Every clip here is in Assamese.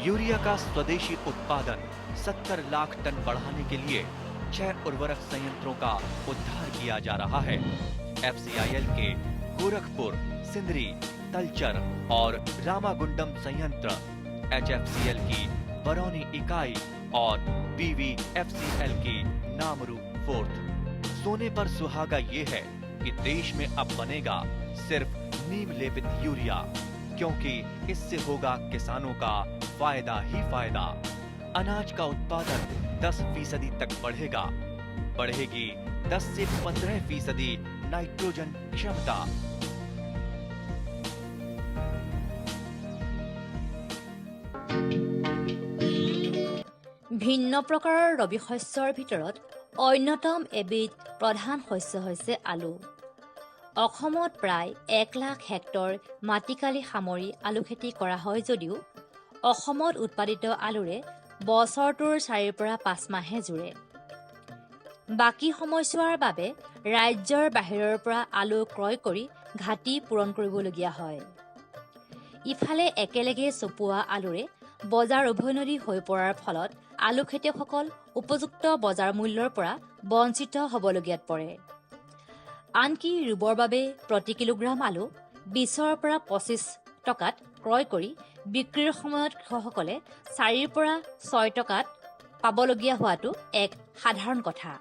यूरिया का स्वदेशी उत्पादन 70 लाख टन बढ़ाने के लिए 6 उर्वरक संयंत्रों का उद्धार किया जा रहा है। FCIL के गोरखपुर, सिंदरी, तलचर और रामागुंडम संयंत्र, HFCL की बरौनी इकाई और BVFCL की नामरू फोर्थ। सोने पर सुहागा ये है कि देश में अब बनेगा सिर्फ नीम लेपित यूरिया, क्योंकि इससे होगा किसानों का फायदा ही फायदा। अनाज का उत्पादन 10% तक बढ़ेगा। बढ़ेगी 10 से 15% नाइट्रोजन क्षमता। ভিন্ন প্ৰকাৰৰ ৰবি শস্যৰ ভিতৰত অন্যতম এবিধ প্ৰধান শস্য হৈছে আলু। অসমত প্ৰায় 1 লাখ হেক্টৰ মাটিকালি সামৰি আলু খেতি কৰা হয় যদিও অসমত উৎপাদিত আলুৰে বছৰটোৰ 4 পৰা 5 মাহে জুৰে। বাকী সময়ছোৱাৰ বাবে ৰাজ্যৰ বাহিৰৰ পৰা আলু ক্ৰয় কৰি ঘাটি পূৰণ কৰিবলগীয়া হয়। ইফালে একেলগে চপোৱা আলুৰে বজাৰ উভৈনদী হৈ পৰাৰ ফলত আলু খেতিয়কসকল উপযুক্ত বজাৰ মূল্যৰ পৰা বঞ্চিত হ'বলগীয়াত পৰে। আনকি ৰুবৰ বাবে প্ৰতি কিলোগ্ৰাম আলু 20 পৰা 25 টকাত ক্ৰয় কৰি বিক্ৰীৰ সময়ত কৃষকসকলে 4 পৰা 6 টকাত পাবলগীয়া হোৱাটো এক সাধাৰণ কথা।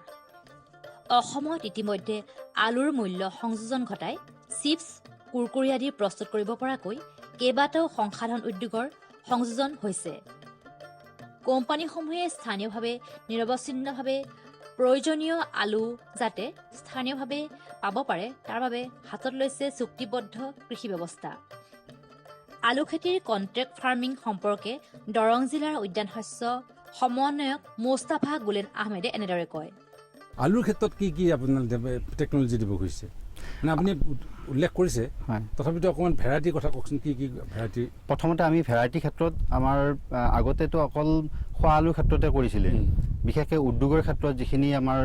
অসমত ইতিমধ্যে আলুৰ মূল্য সংযোজন ঘটাই চিপছ, কুৰকুৰি আদি প্ৰস্তুত কৰিব পৰাকৈ কেইবাটাও সংসাধন উদ্যোগৰ সংযোজন হৈছে। কোম্পানীসমূহে স্থানীয়ভাৱে নিৰৱচ্ছিন্নভাৱে প্ৰয়োজনীয় আলু যাতে স্থানীয়ভাৱে পাব পাৰে তাৰ বাবে হাতত লৈছে চুক্তিবদ্ধ কৃষি ব্যৱস্থা। আলু খেতিৰ কণ্ট্ৰেক্ট ফাৰ্মিং সম্পৰ্কে দৰং জিলাৰ উদ্যান শস্য সমন্বয়ক মুস্তাফা গুলেন আহমেদে এনেদৰে কয়। আলুৰ ক্ষেত্ৰত কি কি আপোনাৰ টেকনলজি দিব খুজিছে? মানে আপুনি উল্লেখ কৰিছে, তথাপিতো অকণমান ভেৰাইটিৰ কথা কওকচোন। কি কি ভেৰাইটি? প্ৰথমতে আমি ভেৰাইটিৰ ক্ষেত্ৰত আমাৰ আগতেতো অকল খোৱা আলুৰ ক্ষেত্ৰতে কৰিছিলে। বিশেষকৈ উদ্যোগৰ ক্ষেত্ৰত যিখিনি আমাৰ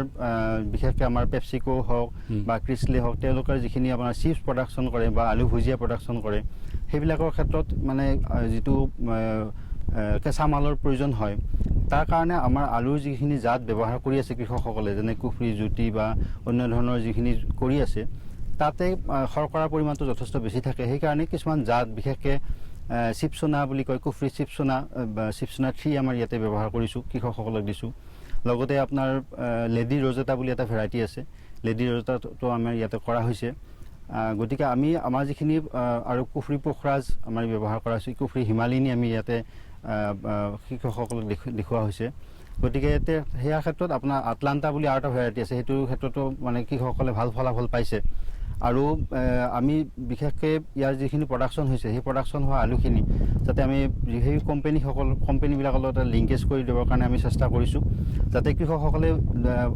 বিশেষকৈ আমাৰ পেপচিকো হওক বা ক্ৰিছলে হওক, তেওঁলোকৰ যিখিনি আপোনাৰ চিপছ প্ৰডাকশ্যন কৰে বা আলু ভুজিয়া প্ৰডাকশ্যন কৰে, সেইবিলাকৰ ক্ষেত্ৰত মানে যিটো কেঁচা মালৰ প্ৰয়োজন হয়, তাৰ কাৰণে আমাৰ আলুৰ যিখিনি জাত ব্যৱহাৰ কৰি আছে কৃষকসকলে, যেনে কুফৰি, জ্যোতি বা অন্য ধৰণৰ যিখিনি কৰি আছে, তাতে শৰ্কৰাৰ পৰিমাণটো যথেষ্ট বেছি থাকে। সেইকাৰণে কিছুমান জাত বিশেষকৈ চিপচোনা বুলি কয়, কুফৰি চিপচোনা বা চিপচোনা 3 আমাৰ ইয়াতে ব্যৱহাৰ কৰিছোঁ, কৃষকসকলক দিছোঁ। লগতে আপোনাৰ লেডি ৰজেটা বুলি এটা ভেৰাইটি আছে, লেডি ৰজেটাটো আমাৰ ইয়াতে কৰা হৈছে। গতিকে আমি আমাৰ যিখিনি আৰু কুফৰি পোখৰাজ আমাৰ ব্যৱহাৰ কৰা হৈছে, কুফৰি হিমালিনী আমি ইয়াতে কৃষকসকলক দেখুওৱা হৈছে। গতিকে সেয়া ক্ষেত্ৰত আপোনাৰ আটলান্টা বুলি আৰু এটা ভেৰাইটি আছে, সেইটোৰ ক্ষেত্ৰতো মানে কৃষকসকলে ভাল ফলাফল পাইছে। আৰু আমি বিশেষকৈ ইয়াৰ যিখিনি প্ৰডাকশ্যন হৈছে, সেই প্ৰডাকশ্যন হোৱা আলুখিনি যাতে আমি সেই কোম্পানীবিলাকৰ লগত লিংকেজ কৰি দিবৰ কাৰণে আমি চেষ্টা কৰিছোঁ, যাতে কৃষকসকলে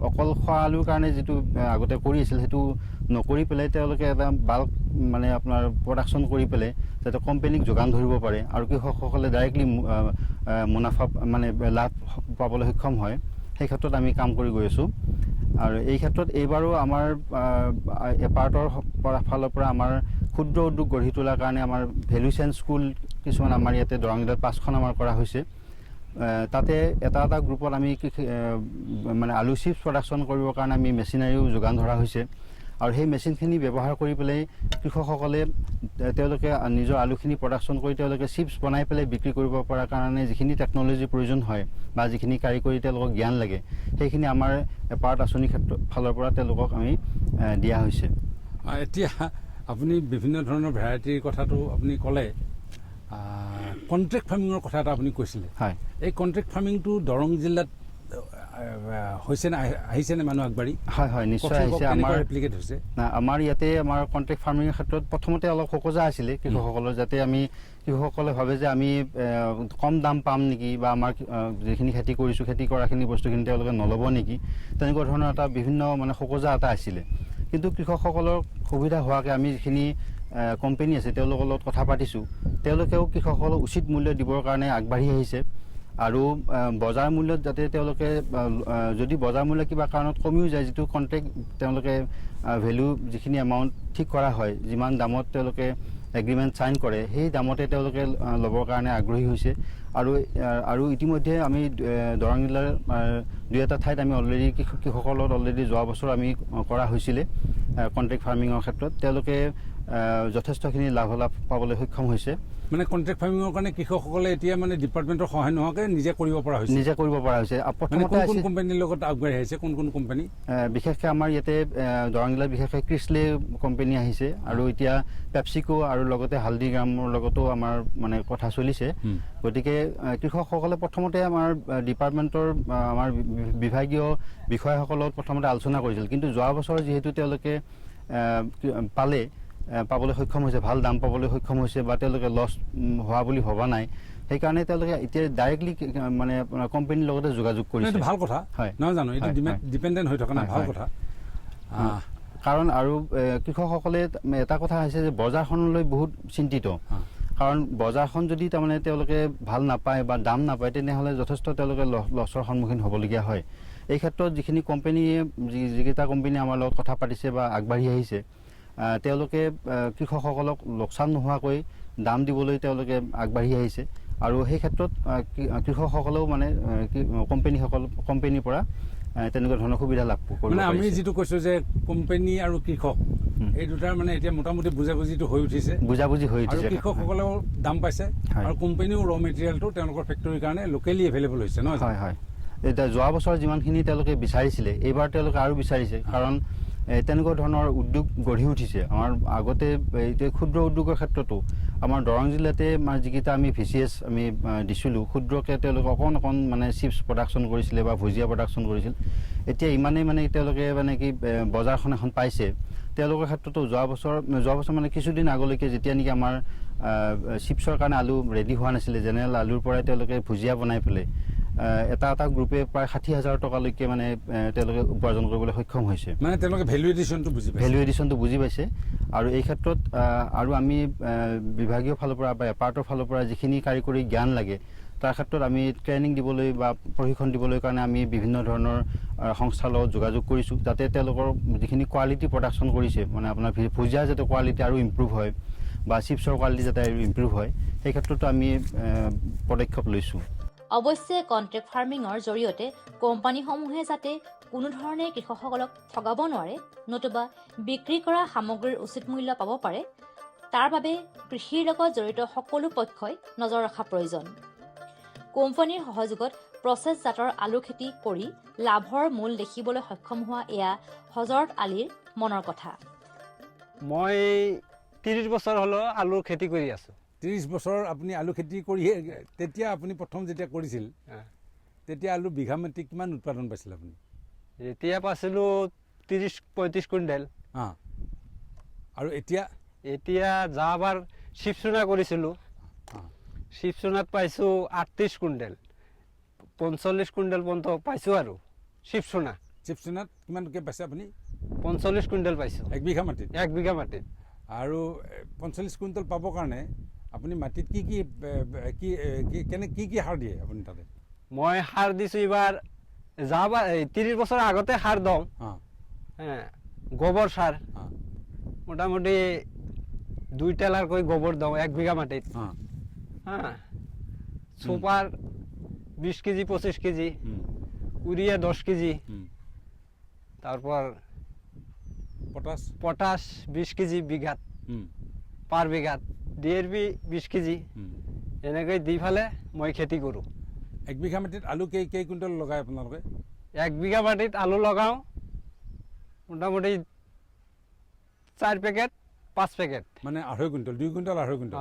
অকল খোৱা আলুৰ কাৰণে যিটো আগতে কৰি আছিল সেইটো নকৰি পেলাই তেওঁলোকে এটা বাল্ক মানে আপোনাৰ প্ৰডাকশ্যন কৰি পেলাই যাতে কোম্পানীক যোগান ধৰিব পাৰে আৰু কৃষকসকলে ডাইৰেক্টলি মুনাফা মানে লাভ পাবলৈ সক্ষম হয়, সেই ক্ষেত্ৰত আমি কাম কৰি গৈ আছোঁ। আৰু এই ক্ষেত্ৰত এইবাৰো আমাৰ এপাৰ্টৰ ফালৰ পৰা আমাৰ ক্ষুদ্ৰ উদ্যোগ গঢ়ি তোলাৰ কাৰণে আমাৰ ভেলু চেইন স্কুল কিছুমান আমাৰ ইয়াতে দৰং জিলাত 5খন আমাৰ কৰা হৈছে। তাতে এটা এটা গ্ৰুপত আমি মানে আলু চিপছ প্ৰডাকশ্যন কৰিবৰ কাৰণে আমি মেচিনাৰীও যোগান ধৰা হৈছে। আৰু সেই মেচিনখিনি ব্যৱহাৰ কৰি পেলাই কৃষকসকলে তেওঁলোকে নিজৰ আলুখিনি প্ৰডাকশ্যন কৰি তেওঁলোকে চিপছ বনাই পেলাই বিক্ৰী কৰিব পৰাৰ কাৰণে যিখিনি টেকন'লজিৰ প্ৰয়োজন হয় বা যিখিনি কাৰিকৰী তেওঁলোকক জ্ঞান লাগে, সেইখিনি আমাৰ পাৰ্ট আঁচনিৰ ফালৰ পৰা তেওঁলোকক আমি দিয়া হৈছে। এতিয়া আপুনি বিভিন্ন ধৰণৰ ভেৰাইটিৰ কথাটো আপুনি ক'লে, কণ্ট্ৰেক্ট ফাৰ্মিঙৰ কথা এটা আপুনি কৈছিলে। হয়, এই কণ্ট্ৰেক্ট ফাৰ্মিংটো দৰং জিলাত হৈছেনে, আহিছেনে মানুহ আগবাঢ়ি? হয় হয়, নিশ্চয় আহিছে। আমাৰ ইয়াতে আমাৰ কণ্ট্ৰেক্ট ফাৰ্মিঙৰ ক্ষেত্ৰত প্ৰথমতে অলপ সকোজা আছিলে কৃষকসকলৰ, যাতে আমি কৃষকসকলে ভাবে যে আমি কম দাম পাম নেকি বা আমাৰ যিখিনি খেতি কৰিছোঁ, খেতি কৰাখিনি বস্তুখিনি তেওঁলোকে নল'ব নেকি, তেনেকুৱা ধৰণৰ এটা বিভিন্ন মানে সকোজা এটা আছিলে। কিন্তু কৃষকসকলৰ সুবিধা হোৱাকৈ আমি যিখিনি কোম্পানী আছে তেওঁলোকৰ লগত কথা পাতিছোঁ, তেওঁলোকেও কৃষকসকলক উচিত মূল্য দিবৰ কাৰণে আগবাঢ়ি আহিছে। আৰু বজাৰ মূল্যত যাতে তেওঁলোকে যদি বজাৰ মূল্য কিবা কাৰণত কমিও যায়, যিটো কণ্ট্ৰেক্ট তেওঁলোকে ভেলু যিখিনি এমাউণ্ট ঠিক কৰা হয়, যিমান দামত তেওঁলোকে এগ্ৰিমেণ্ট চাইন কৰে সেই দামতে তেওঁলোকে ল'বৰ কাৰণে আগ্ৰহী হৈছে আৰু ইতিমধ্যে আমি দৰং জিলাৰ 2-এটা ঠাইত আমি অলৰেডি কৃষকৰ লগত অলৰেডি যোৱা বছৰ আমি কৰা হৈছিলে কণ্ট্ৰেক্ট ফাৰ্মিঙৰ ক্ষেত্ৰত তেওঁলোকে যথেষ্টখিনি লাভালাভ পাবলৈ সক্ষম হৈছে মানে কণ্ট্ৰেক্ট ফাৰ্মিঙৰ কাৰণে কৃষকসকলে এতিয়া মানে ডিপাৰ্টমেণ্টৰ সহায় নোহোৱাকৈ নিজে কৰিব পৰা হৈছে প্ৰথমতে কোন কোম্পানীৰ লগত আগবাঢ়ি আহিছে কোন কোম্পানী বিশেষকৈ আমাৰ ইয়াতে দৰং জিলাত বিশেষকৈ ক্ৰিছলে কোম্পানী আহিছে আৰু এতিয়া পেপচিকো আৰু লগতে হালদিগ্ৰামৰ লগতো আমাৰ মানে কথা চলিছে গতিকে কৃষকসকলে প্ৰথমতে আমাৰ ডিপাৰ্টমেণ্টৰ আমাৰ বিভাগীয় বিষয়াসকলত প্ৰথমতে আলোচনা কৰিছিল কিন্তু যোৱা বছৰ যিহেতু তেওঁলোকে পাবলৈ সক্ষম হৈছে ভাল দাম পাবলৈ সক্ষম হৈছে বা তেওঁলোকে লছ হোৱা বুলি ভবা নাই সেইকাৰণে তেওঁলোকে এতিয়া ডাইৰেক্টলি মানে কোম্পানীৰ লগতে যোগাযোগ কৰিছে ভাল কথা হয় নহয় জানো এইটো ডিপেণ্ডেণ্ট হৈ থকা নাই ভাল কথা কাৰণ আৰু কৃষকসকলে এটা কথা হৈছে যে বজাৰখনলৈ বহুত চিন্তিত কাৰণ বজাৰখন যদি তাৰমানে তেওঁলোকে ভাল নাপায় বা দাম নাপায় তেনেহ'লে যথেষ্ট তেওঁলোকে লছৰ সন্মুখীন হ'বলগীয়া হয় এই ক্ষেত্ৰত যিখিনি কোম্পানীয়ে যিকেইটা কোম্পানীয়ে আমাৰ লগত কথা পাতিছে বা আগবাঢ়ি আহিছে তেওঁলোকে কৃষকসকলক লোকচান নোহোৱাকৈ দাম দিবলৈ তেওঁলোকে আগবাঢ়ি আহিছে আৰু সেই ক্ষেত্ৰত কৃষকসকলেও মানে কোম্পানীৰ পৰা তেনেকুৱা ধৰণৰ সুবিধা লাভ কৰিব মানে আমি যিটো কৈছো যে কোম্পানী আৰু কৃষক এই দুটাৰ মানে এতিয়া মোটামুটি বুজাবুজিটো হৈ উঠিছে কৃষকসকলেও দাম পাইছে আৰু কোম্পানীও ৰ মেটেৰিয়েলটো তেওঁলোকৰ ফেক্টৰীৰ কাৰণে লোকেলি এভেইলেবল হৈছে নহয় হয় এতিয়া যোৱা বছৰ যিমানখিনি তেওঁলোকে বিচাৰিছিলে এইবাৰ তেওঁলোকে আৰু বিচাৰিছে কাৰণ তেনেকুৱা ধৰণৰ উদ্যোগ গঢ়ি উঠিছে আমাৰ আগতে এতিয়া ক্ষুদ্ৰ উদ্যোগৰ ক্ষেত্ৰতো আমাৰ দৰং জিলাতে যিকেইটা আমি VCS আমি দিছিলোঁ ক্ষুদ্ৰকৈ তেওঁলোকে অকণ মানে চিপছ প্ৰডাকশ্যন কৰিছিলে বা ভুজিয়া প্ৰডাকশ্যন কৰিছিল এতিয়া ইমানেই মানে তেওঁলোকে মানে কি বজাৰখন এখন পাইছে তেওঁলোকৰ ক্ষেত্ৰতো যোৱা বছৰ মানে কিছুদিন আগলৈকে যেতিয়া নেকি আমাৰ চিপছৰ কাৰণে আলু ৰেডি হোৱা নাছিলে জেনেৰেল আলুৰ পৰাই তেওঁলোকে ভুজিয়া বনাই পেলাই এটা গ্ৰুপে প্ৰায় 60,000 টকালৈকে মানে তেওঁলোকে উপাৰ্জন কৰিবলৈ সক্ষম হৈছে মানে তেওঁলোকে ভেলু এডিশ্যনটো বুজি পাইছে আৰু এই ক্ষেত্ৰত আৰু আমি বিভাগীয় ফালৰ পৰা বা এপাৰ্টৰ ফালৰ পৰা যিখিনি কাৰিকৰী জ্ঞান লাগে তাৰ ক্ষেত্ৰত আমি ট্ৰেইনিং দিবলৈ বা প্ৰশিক্ষণ দিবলৈ কাৰণে আমি বিভিন্ন ধৰণৰ সংস্থাৰ লগত যোগাযোগ কৰিছোঁ যাতে তেওঁলোকৰ যিখিনি কোৱালিটি প্ৰডাকশ্যন কৰিছে মানে আপোনাৰ ভুজিয়া যাতে কোৱালিটি আৰু ইম্প্ৰুভ হয় বা চিপছৰ কোৱালিটি যাতে ইম্প্ৰুভ হয় সেই ক্ষেত্ৰতো আমি পদক্ষেপ লৈছোঁ অৱশ্যে কণ্ট্ৰেক্ট ফাৰ্মিঙৰ জৰিয়তে কোম্পানীসমূহে যাতে কোনো ধৰণে কৃষকসকলক ঠগাব নোৱাৰে নতুবা বিক্ৰী কৰা সামগ্ৰীৰ উচিত মূল্য পাব পাৰে তাৰ বাবে কৃষিৰ লগত জড়িত সকলো পক্ষই নজৰ ৰখা প্ৰয়োজন কোম্পানীৰ সহযোগত প্ৰচেছজাতৰ আলু খেতি কৰি লাভৰ মূল দেখিবলৈ সক্ষম হোৱা এয়া হজৰত আলীৰ মনৰ কথা মই 30 বছৰ হলো আলুৰ খেতি কৰি আছো 30 বছৰ আপুনি আলু খেতি কৰি তেতিয়া আপুনি প্ৰথম যেতিয়া কৰিছিল তেতিয়া আলু বিঘা মাটি কিমান উৎপাদন পাইছিল আপুনি এতিয়া পাইছিলো 30-35 কুইণ্টেল আৰু এতিয়া যাবাৰ শিৱসোনা কৰিছিলো শিৱসোনাত পাইছো 38 কুইণ্টেল 45 কুইণ্টেল পৰ্যন্ত পাইছো আৰু শিৱসোনাত কিমানকৈ পাইছে আপুনি 45 কুইণ্টেল পাইছো এক বিঘা মাটিত আৰু 45 কুইণ্টেল পাবৰ কাৰণে আপুনি মাটিত কি সাৰ দিয়ে আপুনি তাতে মই সাৰ দিছো এবাৰ যাবাৰ 30 বছৰ আগতে সাৰ দওঁ গোবৰ সাৰ মোটামুটি 2 টেলাৰকৈ গোবৰ দওঁ 1 বিঘা মাটিত super 20 KG 25 KG urea 10 KG তাৰপৰ পটাশ 20 কেজি বিঘাত পাৰ বিঘাত ডিএপি 20 কেজি এনেকৈ দি ফেলে মই খেতি কৰো 1 বিঘা মাটিত আলু কেই কুইণ্টেল লগায় আপোনালোকে 1 বিঘা মাটিত আলু লগাও মোটামুটি 4 প্যাকেট 5 প্যাকেট মানে 2.5 কুইণ্টেল 2 কুইণ্টেল 2.5 কুইণ্টেল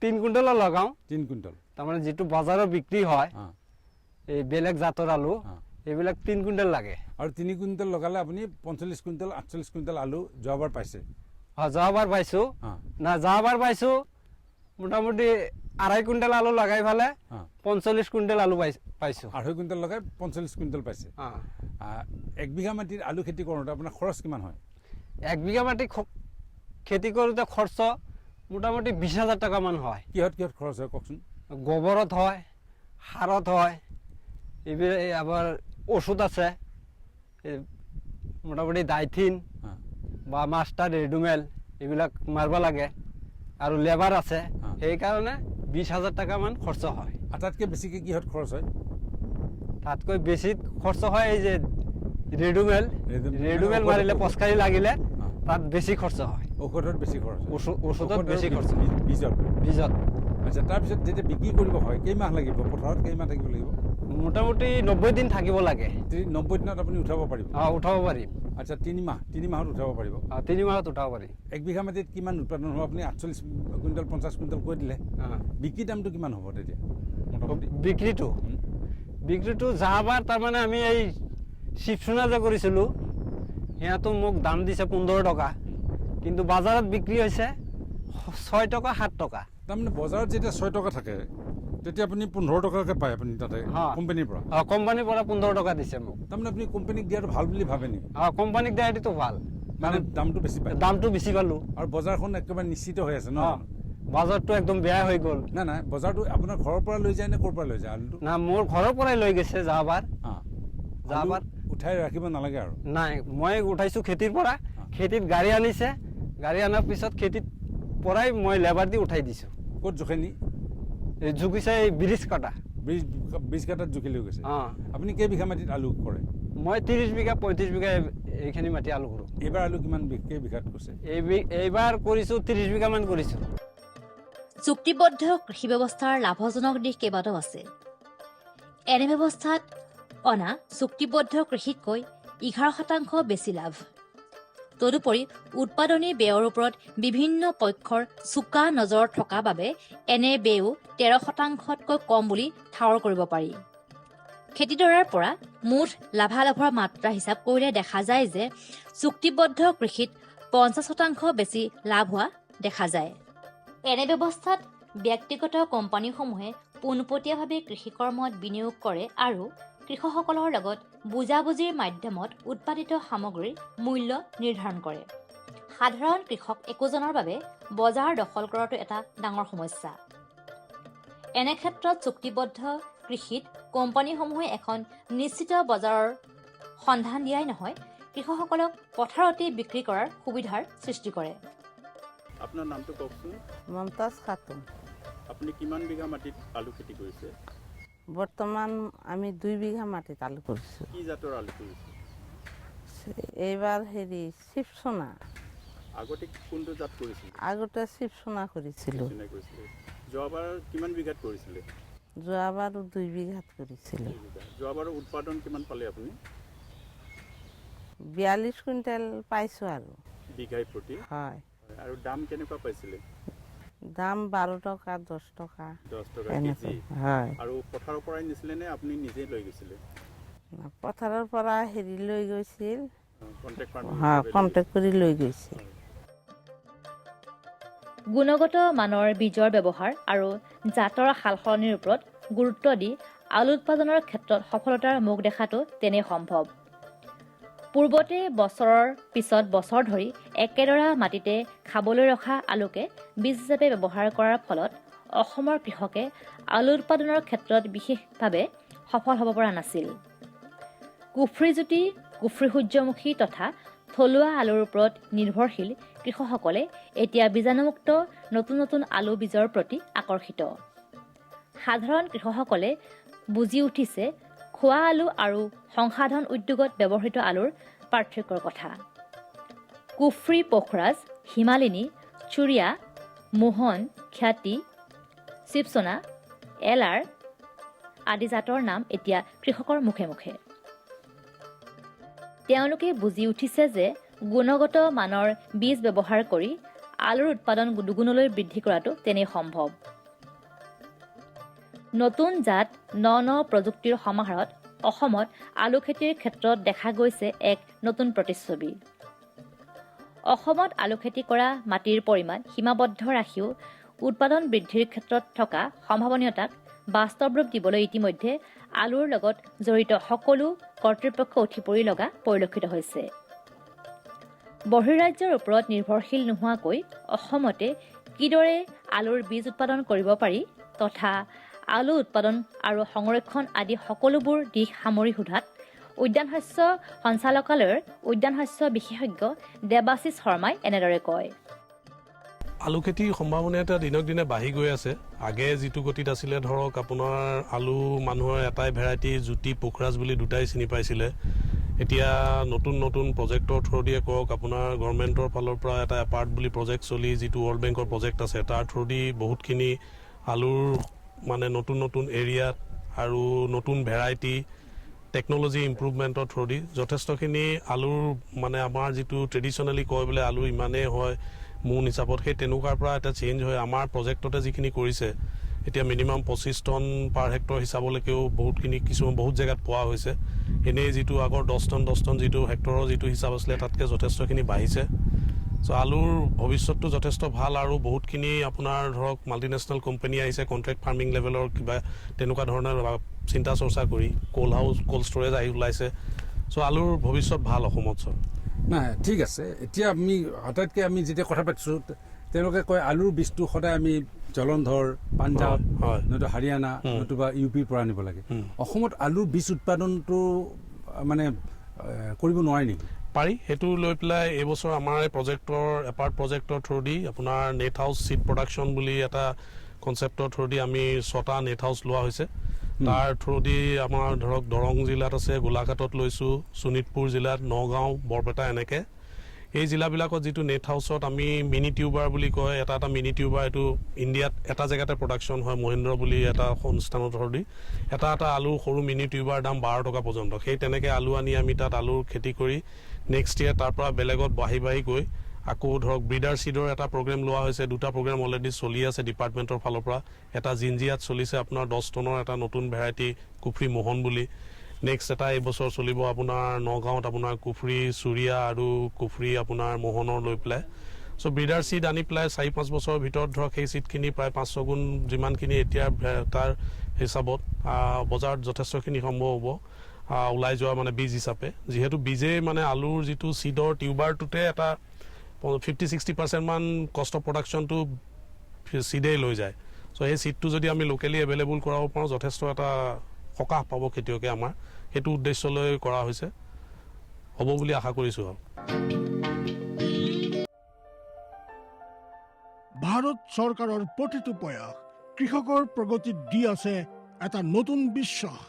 3 কুইণ্টেল লগাও 3 কুইণ্টেল তাৰমানে যেটো বজাৰত বিক্ৰী হয় এই বেলেগ জাতৰ আলু এইবিলাক 3 কুইণ্টেল লাগে আৰু 3 কুইণ্টেল লগালে আপুনি 45 কুইণ্টেল 48 কুইণ্টেল আলু যোৱাবাৰ পাইছে যোৱাবাৰ পাইছো না যোৱাবাৰ পাইছো মোটামুটি 2.5 কুইণ্টেল আলু লগাই ফেলে 45 কুইণ্টেল আলু পাইছো 2.5 কুইণ্টেল লগাই 45 কুইণ্টেল পাইছে 1 বিঘা মাটিৰ আলু খেতি কৰোঁতে আপোনাৰ খৰচ কিমান হয় 1 বিঘা মাটি খেতি কৰোঁতে খৰচ মোটামুটি 20,000 টাকা মান হয় কিহত খৰচ হয় কওকচোন গোবৰত হয় সাৰত হয় এইবিলাক আবাৰ ওষুধ আছে মোটামুটি ডাইথিন বা মাস্টাৰ ৰেডুমেল এইবিলাক মাৰবা লাগে আৰু লেবাৰ আছে, সেইকাৰণে 20,000 টকা মান খৰচ হয়। আটাইতকৈ বেছিকৈ কিহত খৰচ হয়? তাতকৈ বেছি খৰচ হয় এই যে ৰেডুমেল মাৰিলে পচকাৰী লাগিলে তাত বেছি খৰচ হয়। ঔষধত বেছি খৰচ হয়, ঔষধত বেছি খৰচ হয়, বীজত। আচ্ছা, তাৰপিছত যেতিয়া বিক্ৰী কৰিব হয় কেইমাহ লাগিব? পথাৰত কেইমাহ থাকিব লাগিব? মোটামুটি 90 দিন থাকিব লাগে। 90 দিনত আপুনি উঠাব পাৰিব? উঠাব পাৰিম। আচ্ছা, 3 মাহত উঠাব পাৰিব? 3 মাহত উঠাব পাৰিম। 1 বিঘা মাটিত কিমান উৎপাদন হ'ব? আপুনি 48 কুইণ্টেল 50 কুইণ্টেল কৈ দিলে, বিক্ৰী দামটো কিমান হ'ব তেতিয়া? বিক্ৰীটো যোৱাবাৰ তাৰমানে আমি এই চিপচুনা যে কৰিছিলোঁ, সিহঁতো মোক দাম দিছে 15 টকা, কিন্তু বজাৰত বিক্ৰী হৈছে 6 টকা 7 টকা। তাৰমানে বজাৰত যেতিয়া 6 টকা থাকে তেতিয়া আপুনি 15 টকাকৈ পায় আপুনি তাতে কোম্পানীৰ পৰা? কোম্পানীৰ পৰা 15 টকা দিছে মোক। তাৰমানে আপুনি কোম্পানীক দিয়াটো ভাল বুলি ভাবে নেকি? কোম্পানীক দিয়াটো ভাল, মানে দামটো বেছি পায়? দামটো বেছি পালোঁ। আৰু বজাৰখন একেবাৰে নিশ্চিত হৈ আছে ন? বজাৰটো একদম বেয়া হৈ গ'ল। নাই, বজাৰটো আপোনাৰ ঘৰৰ পৰা লৈ যায় নে ক'ৰ পৰা লৈ যায় আলুটো? না, মোৰ ঘৰৰ পৰাই লৈ গৈছে যোৱাবাৰ। উঠাই ৰাখিব নালাগে আৰু? নাই, মই উঠাইছোঁ খেতিৰ পৰা, খেতিত গাড়ী আনিছে, গাড়ী অনাৰ পিছত খেতিত পৰাই মই লেবাৰ দি উঠাই দিছোঁ। ক'ত জোখে নি? জুখিছে এই ব্ৰিজ কাটা। ব্ৰিজ কাটাত জুখি লৈ গৈছে? আপুনি কেইবিঘা মাটিত আলু কৰে? মই 30 বিঘা 35 বিঘা এইখিনি মাটি আলু কৰোঁ। এইবাৰ আলু কিমান কেইবিঘাত কৰিছে? এইবাৰ কৰিছোঁ 30 বিঘামান কৰিছোঁ। চুক্তিবদ্ধ কৃষি ব্যৱস্থাৰ লাভজনক দিশ কেইবাটাও আছে। এনে ব্যৱস্থাত অনা চুক্তিবদ্ধ কৃষিতকৈ 11% বেছি লাভ। তদুপৰি উৎপাদনী ব্যয়ৰ ওপৰত বিভিন্ন পক্ষৰ চোকা নজৰ থকা বাবে এনে ব্যয়ো 13%তকৈ কম বুলি ঠাৱৰ কৰিব পাৰি। খেতিডৰাৰ পৰা মুঠ লাভালাভৰ মাত্ৰা হিচাপ কৰিলে দেখা যায় যে চুক্তিবদ্ধ কৃষিত 50% বেছি লাভ হোৱা দেখা যায়। এনে ব্যৱস্থাত ব্যক্তিগত কোম্পানীসমূহে পোনপটীয়াভাৱে কৃষিকৰ্মত বিনিয়োগ কৰে আৰু কৃষকসকলৰ লগত বুজাবুজিৰ মাধ্যমত উৎপাদিত সামগ্ৰীৰ মূল্য নিৰ্ধাৰণ কৰে। সাধাৰণ কৃষক একোজনৰ বাবে বজাৰ দখল কৰাটো এটা ডাঙৰ সমস্যা। এনে ক্ষেত্ৰত চুক্তিবদ্ধ কৃষিত কোম্পানীসমূহে এখন নিশ্চিত বজাৰৰ সন্ধান দিয়াই নহয়, কৃষকসকলক পথাৰতেই বিক্ৰী কৰাৰ সুবিধাৰ সৃষ্টি কৰে। আপোনাৰ নামটো কওকচোন। মমতাজ খাতুন। আপুনি কিমান বিঘা মাটিত আলু খেতি কৰিছে? বৰ্তমান আমি 2 বিঘা মাটিত আলু কৰিছোঁ। কি জাতৰ আলু কৰিছে? এইবাৰ চিপচোনা। আগতে কোনটো জাত কৰিছিল? আগতে চিপচোনা কৰিছিলোঁ। যোৱাবাৰ কিমান বিঘাত কৰিছিলে? যোৱাবাৰ 2 বিঘাত কৰিছিলোঁ। যোৱাবাৰৰ উৎপাদন কিমান পালে আপুনি? 42 কুইণ্টেল পাইছোঁ আৰু বিঘাই প্ৰতি? হয়। আৰু দাম কেনেকুৱা পাইছিলে? দাম 12 টকা 10 টকা। 10 টকা কেজি? হয়। আৰু পথাৰৰ পৰাই নিছিলে নে আপুনি নিজে লৈ গৈছিলে? পথাৰৰ পৰা লৈ গৈছিল, কণ্টেক্ট কৰি লৈ গৈছিল। গুণগত মানৰ বীজৰ ব্যৱহাৰ আৰু জাতৰ সালসলনিৰ ওপৰত গুৰুত্ব দি আলু উৎপাদনৰ ক্ষেত্ৰত সফলতাৰ মুখ দেখাটো তেনেই সম্ভৱ। পূৰ্বতে বছৰৰ পিছত বছৰ ধৰি একেডৰা মাটিতে খাবলৈ ৰখা আলুকে বীজ হিচাপে ব্যৱহাৰ কৰাৰ ফলত অসমৰ কৃষকে আলু উৎপাদনৰ ক্ষেত্ৰত বিশেষভাৱে সফল হ'ব পৰা নাছিল। কুফ্ৰিজ্যোতি, কুফ্ৰি সূৰ্যমুখী তথা থলুৱা আলুৰ ওপৰত নিৰ্ভৰশীল কৃষকসকলে এতিয়া বীজাণুমুক্ত নতুন নতুন আলু বীজৰ প্ৰতি আকৰ্ষিত। সাধাৰণ কৃষকসকলে বুজি উঠিছে খোৱা আলু আৰু সংসাধন উদ্যোগত ব্যৱহৃত আলুৰ পাৰ্থক্যৰ কথা। কুফ্ৰি, পোখৰাজ, হিমালিনী, চুৰিয়া, মোহন, খ্যাতি, চিপচোনা, এলাৰ আদি জাতৰ নাম এতিয়া কৃষকৰ মুখে মুখে। তেওঁলোকে বুজি উঠিছে যে গুণগত মানৰ বীজ ব্যৱহাৰ কৰি আলুৰ উৎপাদন দুগুণলৈ বৃদ্ধি কৰাটো তেনেই সম্ভৱ। নতুন জাত ন প্ৰযুক্তিৰ সমাহাৰত অসমত আলু খেতিৰ ক্ষেত্ৰত দেখা গৈছে এক নতুন প্ৰতিচ্ছবি। অসমত আলু খেতি কৰা মাটিৰ পৰিমাণ সীমাবদ্ধ ৰাখিও উৎপাদন বৃদ্ধিৰ ক্ষেত্ৰত থকা সম্ভাৱনীয়তাক বাস্তৱ ৰূপ দিবলৈ ইতিমধ্যে আলুৰ লগত জড়িত সকলো কৰ্তৃপক্ষ উঠি পৰি লগা পৰিলক্ষিত হৈছে। বহিৰাজ্যৰ ওপৰত নিৰ্ভৰশীল নোহোৱাকৈ অসমতে কিদৰে আলুৰ বীজ উৎপাদন কৰিব পাৰি তথা আলু উৎপাদন আৰু সংৰক্ষণ আদি সকলোবোৰ দিশ সামৰি সোধাত উদ্যান শস্য সঞ্চালকালয়ৰ উদ্যান শস্য বিশেষজ্ঞ দেৱাশিষ শৰ্মাই এনেদৰে কয়। আলু খেতিৰ সম্ভাৱনীয়তা দিনক দিনে বাঢ়ি গৈ আছে। আগে যিটো গতিত আছিলে ধৰক আপোনাৰ আলু মানুহৰ এটাই ভেৰাইটি জ্যোতি পোখৰাজ বুলি দুটাই চিনি পাইছিলে। এতিয়া নতুন নতুন প্ৰজেক্টৰ থ্ৰু দিয়ে কওক আপোনাৰ গভৰ্ণমেণ্টৰ ফালৰ পৰা এটা এপাৰ্ট বুলি প্ৰজেক্ট চলি যিটো ৱৰ্ল্ড বেংকৰ প্ৰজেক্ট আছে তাৰ থ্ৰু দি বহুতখিনি আলুৰ মানে নতুন নতুন এৰিয়াত আৰু নতুন ভেৰাইটি টেকন'লজি ইম্প্ৰুভমেণ্টৰ থ্ৰু দি যথেষ্টখিনি আলুৰ মানে আমাৰ যিটো ট্ৰেডিশ্যনেলি কয় বোলে আলু ইমানেই হয় মোন হিচাপত সেই তেনেকুৱাৰ পৰা এটা চেঞ্জ হয় আমাৰ প্ৰজেক্টতে যিখিনি কৰিছে এতিয়া মিনিমাম 25 টন পাৰ হেক্টৰ হিচাপলৈকেও বহুতখিনি কিছুমান বহুত জেগাত পোৱা হৈছে। এনেই যিটো আগৰ 10 টন যিটো হেক্টৰৰ যিটো হিচাপ আছিলে তাতকৈ যথেষ্টখিনি বাঢ়িছে। চ' আলুৰ ভৱিষ্যতটো যথেষ্ট ভাল আৰু বহুতখিনি আপোনাৰ ধৰক মাল্টিনেশ্যনেল কোম্পানী আহিছে কণ্ট্ৰেক্ট ফাৰ্মিং লেভেলৰ কিবা তেনেকুৱা ধৰণৰ চিন্তা চৰ্চা কৰি কোল্ড হাউচ কোল্ড ষ্ট'ৰেজ আহি ওলাইছে। চ' আলুৰ ভৱিষ্যত ভাল অসমত ছ নাই ঠিক আছে। এতিয়া আমি আটাইতকৈ আমি যেতিয়া কথা পাতিছোঁ তেওঁলোকে কয় আলুৰ বীজটো সদায় আমি জলন্ধৰ পাঞ্জাৱ নতুবা হাৰিয়ানা নতুবা UPৰ পৰা আনিব লাগে। অসমত আলুৰ বীজ উৎপাদনটো মানে কৰিব নোৱাৰি নেকি? পাৰি। সেইটো লৈ পেলাই এইবছৰ আমাৰ এই প্ৰজেক্টৰ এপাৰ্ট প্ৰজেক্টৰ থ্ৰু দি আপোনাৰ নেট হাউচ চিড প্ৰডাকশ্যন বুলি এটা কনচেপ্টৰ থ্ৰু দি আমি 6টা নেট হাউচ লোৱা হৈছে। তাৰ থ্ৰু দি আমাৰ ধৰক দৰং জিলাত আছে, গোলাঘাটত লৈছোঁ, শোণিতপুৰ জিলাত, নগাঁও, বৰপেটা এনেকৈ এই জিলাবিলাকত যিটো নেট হাউচত আমি মিনি টিউবাৰ বুলি কয় এটা মিনি টিউবাৰ এইটো ইণ্ডিয়াত এটা জেগাতে প্ৰডাকশ্যন হয় মহেন্দ্ৰ বুলি এটা অনুষ্ঠানৰ থ্ৰু দি এটা আলু সৰু মিনি টিউবাৰ দাম 12 টকা পৰ্যন্ত। সেই তেনেকৈ আলু আনি আমি তাত আলুৰ খেতি কৰি নেক্সট ইয়েৰ তাৰ পৰা বেলেগত বাঢ়ি গৈ আকৌ ধৰক ব্ৰিডাৰ চিডৰ এটা প্ৰগ্ৰেম লোৱা হৈছে। 2টা প্ৰগ্ৰেম অলৰেডি চলি আছে ডিপাৰ্টমেণ্টৰ ফালৰ পৰা। এটা জিঞ্জিয়াত চলিছে আপোনাৰ 10 টনৰ এটা নতুন ভেৰাইটি কুফ্ৰি মোহন বুলি। নেক্সট এটা এইবছৰ চলিব আপোনাৰ নগাঁৱত আপোনাৰ কুফ্ৰি চুৰীয়া আৰু কুফ্ৰি আপোনাৰ মোহনৰ লৈ পেলাই। চ' ব্ৰিডাৰ চিড আনি পেলাই 4-5 বছৰৰ ভিতৰত ধৰক সেই চিডখিনি প্ৰায় 500 গুণ যিমানখিনি এতিয়া তাৰ হিচাপত বজাৰত যথেষ্টখিনি সম্ভৱ হ'ব ওলাই যোৱা মানে বীজ হিচাপে। যিহেতু বীজে মানে আলুৰ যিটো চিডৰ টিউবাৰটোতে এটা 50-60% মান কষ্ট অফ প্ৰডাকশ্যনটো চিডেই লৈ যায়। চ' সেই চিডটো যদি আমি লোকেলি এভেইলেবল কৰাব পাৰোঁ যথেষ্ট এটা সকাহ পাব খেতিয়কে। আমাৰ সেইটো উদ্দেশ্য লৈ কৰা হৈছে, হ'ব বুলি আশা কৰিছোঁ। ভাৰত চৰকাৰৰ প্ৰতিটো প্ৰয়াস কৃষকৰ প্ৰগতিত দি আছে এটা নতুন বিশ্বাস।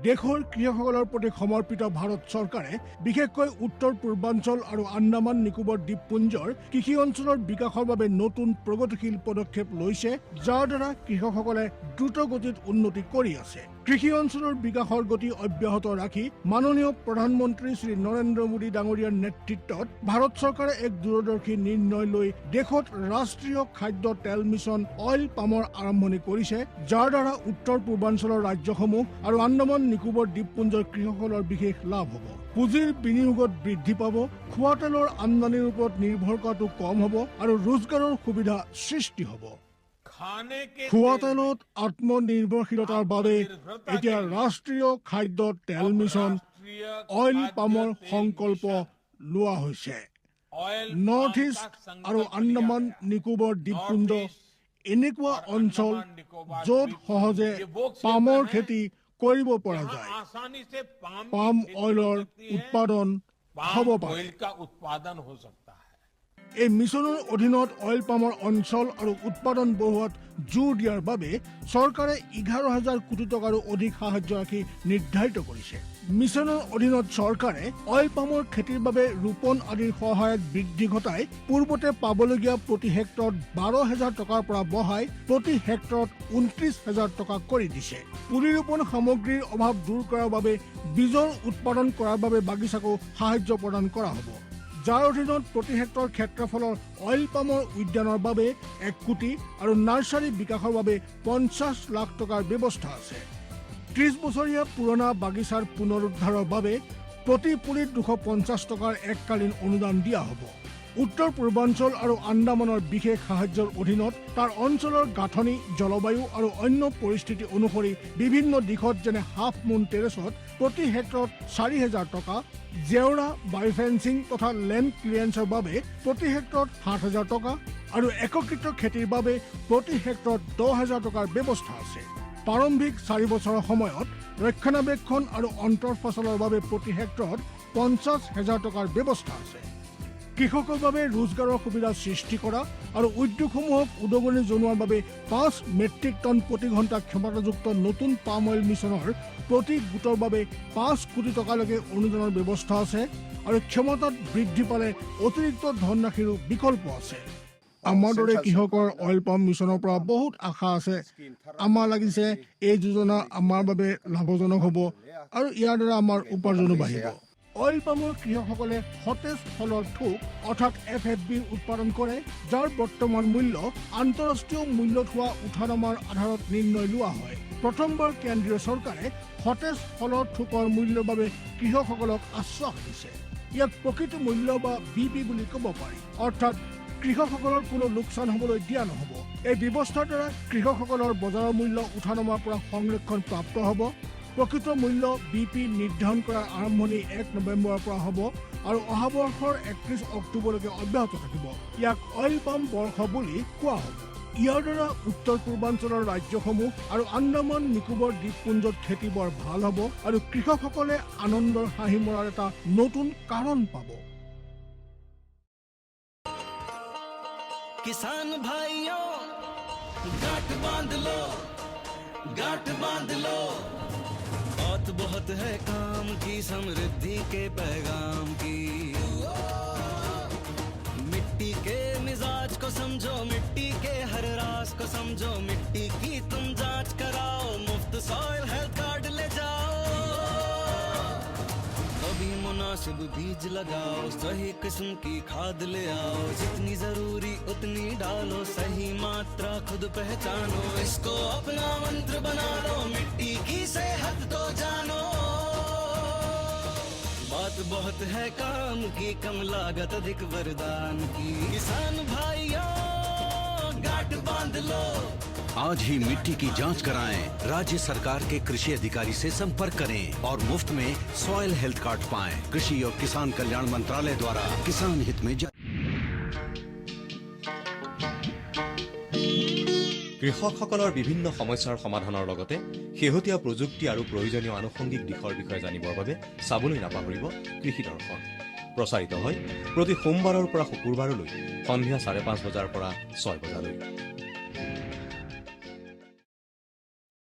দেশৰ কৃষকসকলৰ প্ৰতি সমৰ্পিত ভাৰত চৰকাৰে বিশেষকৈ উত্তৰ পূৰ্বাঞ্চল আৰু আন্দামান নিকোবৰ দ্বীপপুঞ্জৰ কৃষি অঞ্চলৰ বিকাশৰ বাবে নতুন প্ৰগতিশীল পদক্ষেপ লৈছে, যাৰ দ্বাৰা কৃষকসকলে দ্ৰুত গতিত উন্নতি কৰি আছে। কৃষি অঞ্চলৰ বিকাশৰ গতি অব্যাহত ৰাখি মাননীয় প্ৰধানমন্ত্ৰী শ্ৰী নৰেন্দ্ৰ মোদী ডাঙৰীয়াৰ নেতৃত্বত ভাৰত চৰকাৰে এক দূৰদৰ্শী নিৰ্ণয় লৈ দেশত ৰাষ্ট্ৰীয় খাদ্য তেল মিছন অইল পামৰ আৰম্ভণি কৰিছে, যাৰ দ্বাৰা উত্তৰ পূৰ্বাঞ্চলৰ ৰাজ্যসমূহ আৰু আন্দামান নিকোবৰ দ্বীপপুঞ্জৰ কৃষকসকলৰ বিশেষ লাভ হ'ব। পুঁজিৰ বিনিয়োগত বৃদ্ধি পাব, খোৱা তেলৰ আমদানিৰ ওপৰত নিৰ্ভৰ কৰাটো কম হ'ব আৰু ৰোজগাৰৰ সুবিধা সৃষ্টি হ'ব। খোৱা তেলত আত্মনিৰ্ভৰশীলতাৰ বাবে এতিয়া ৰাষ্ট্ৰীয় খাদ্য তেল মিছন অইল পামৰ সংকল্প লোৱা হৈছে। নৰ্থ ইষ্ট আৰু আন্দামান নিকোবৰ দ্বীপপুঞ্জ এনেকুৱা অঞ্চল য'ত সহজে পামৰ খেতি কৰিব পৰা যায়। পাম অইলৰ উৎপাদন হ'ব পাৰে। এই মিছনৰ অধীনত অইল পামৰ অঞ্চল আৰু উৎপাদন বঢ়োৱাত জোৰ দিয়াৰ বাবে চৰকাৰে 11,000 কোটি টকাৰো অধিক সাহায্য ৰাখি নিৰ্ধাৰিত কৰিছে। মিছনৰ অধীনত চৰকাৰে অইল পামৰ খেতিৰ বাবে ৰোপণ আদিৰ সহায়ত বৃদ্ধি ঘটাই পূৰ্বতে পাবলগীয়া প্ৰতি হেক্টৰত 12,000 টকাৰ পৰা বঢ়াই প্ৰতি হেক্টৰত 29,000 টকা কৰি দিছে। পুলি ৰোপণ সামগ্ৰীৰ অভাৱ দূৰ কৰাৰ বাবে বীজৰ উৎপাদন কৰাৰ বাবে বাগিচাকো সাহায্য প্ৰদান কৰা হ'ব, যাৰ অধীনত প্ৰতি হেক্টৰ ক্ষেত্ৰফলৰ অইল পামৰ উদ্যানৰ বাবে 1 কোটি আৰু নাৰ্চাৰী বিকাশৰ বাবে 50 লাখ টকাৰ ব্যৱস্থা আছে। 30 বছৰীয়া পুৰণা বাগিচাৰ পুনৰুদ্ধাৰৰ বাবে প্ৰতি পুলিত 250 টকাৰ এককালীন অনুদান দিয়া হ'ব। উত্তৰ পূৰ্বাঞ্চল আৰু আন্দামানৰ বিশেষ সাহায্যৰ অধীনত তাৰ অঞ্চলৰ গাঁথনি, জলবায়ু আৰু অন্য পৰিস্থিতি অনুসৰি বিভিন্ন দিশত যেনে হাফ মুন টেৰেছত প্ৰতি হেক্টৰত 4,000 টকা, জেওৰা, বায়'ফেন্সিং তথা লেণ্ড ক্লিয়াৰেন্সৰ বাবে প্ৰতি হেক্টৰত 7,000 টকা আৰু একত্ৰিত খেতিৰ বাবে প্ৰতি হেক্টৰত 10,000 টকাৰ ব্যৱস্থা আছে। প্ৰাৰম্ভিক 4 বছৰৰ সময়ত ৰক্ষণাবেক্ষণ আৰু অন্তৰ্ফচলৰ বাবে প্ৰতি হেক্টৰত 50,000 টকাৰ ব্যৱস্থা আছে। কৃষকৰ বাবে ৰোজগাৰৰ সুবিধা সৃষ্টি কৰা আৰু উদ্যোগসমূহক উদগনি জনোৱাৰ বাবে 5 মেট্ৰিক টন প্ৰতি ঘণ্টা ক্ষমতাযুক্ত নতুন পাম অইল মিছনৰ প্ৰতি গোটৰ বাবে 5 কোটি টকালৈকে অনুদানৰ ব্যৱস্থা আছে আৰু ক্ষমতাত বৃদ্ধি পালে অতিৰিক্ত ধনৰাশিৰো বিকল্প আছে। আমাৰ দৰে কৃষকৰ অইল পাম মিছনৰ পৰা বহুত আশা আছে। আমাৰ লাগিছে এই যোজনা আমাৰ বাবে লাভজনক হ'ব আৰু ইয়াৰ দ্বাৰা আমাৰ উপাৰ্জনো বাঢ়িব। অইল পামৰ কৃষকসকলে সতেজ ফলৰ থোক অৰ্থাৎ FFB উৎপাদন কৰে, যাৰ বৰ্তমান মূল্য আন্তঃৰাষ্ট্ৰীয় মূল্যত হোৱা উঠানামাৰ আধাৰত নিৰ্ণয় লোৱা হয়। প্ৰথমবাৰ কেন্দ্ৰীয় চৰকাৰে সতেজ ফলৰ থোকৰ মূল্যৰ বাবে কৃষকসকলক আশ্বাস দিছে। ইয়াক প্ৰকৃত মূল্য বা BP বুলি ক'ব পাৰি, অৰ্থাৎ কৃষকসকলৰ কোনো লোকচান হ'বলৈ দিয়া নহ'ব। এই ব্যৱস্থাৰ দ্বাৰা কৃষকসকলৰ বজাৰৰ মূল্য উঠানামাৰ পৰা সংৰক্ষণ প্ৰাপ্ত হ'ব। প্ৰকৃত মূল্য BP নিৰ্ধাৰণ কৰাৰ আৰম্ভণি 1 নৱেম্বৰৰ পৰা হ'ব আৰু অহা বৰ্ষৰ 31 অক্টোবৰলৈকে অব্যাহত থাকিব। ইয়াক অইল পাম বৰ্ষ বুলি কোৱা হ'ব। ইয়াৰ দ্বাৰা উত্তৰ পূৰ্বাঞ্চলৰ ৰাজ্যসমূহ আৰু আন্দামান নিকোবৰ দ্বীপপুঞ্জত খেতি বৰ ভাল হ'ব আৰু কৃষকসকলে আনন্দৰ হাঁহি মৰাৰ এটা নতুন কাৰণ পাব। किसान भाइयों गांठ बांध लो, गांठ बांध लो, बात बहुत है काम की, समृद्धि के पैगाम की। मिट्टी के मिजाज को समझो, मिट्टी के हर राज को समझो, मिट्टी की तुम जांच कराओ, मुफ्त सॉइल हेल्थ कार्ड ले जाओ। कभी मुनासिब बीज लगाओ, सही किस्म की खाद ले आओ, जितनी जरूरी उतनी डालो, सही मात्रा खुद पहचानो, इसको अपना मंत्र बना लो, मिट्टी की सेहत तो जानो। बात बहुत है काम की, कम लागत अधिक वरदान की, किसान भाइयों गांठ बांध लो। आज ही मिट्टी की जांच कराएं, राज्य सरकार के कृषि अधिकारी से संपर्क करें और मुफ्त में सॉइल हेल्थ कार्ड पाएं। कृषि और किसान कल्याण मंत्रालय द्वारा किसान हित में কৃষকসকলৰ বিভিন্ন সমস্যাৰ সমাধানৰ লগতে শেহতীয়া প্ৰযুক্তি আৰু প্ৰয়োজনীয় আনুষংগিক দিশৰ বিষয়ে জানিবৰ বাবে চাবলৈ নাপাহৰিব কৃষি দৰ্শন। প্ৰচাৰিত হয় প্ৰতি সোমবাৰৰ পৰা শুকুৰবাৰলৈ সন্ধিয়া 5:30 বজাৰ পৰা 6 বজালৈ।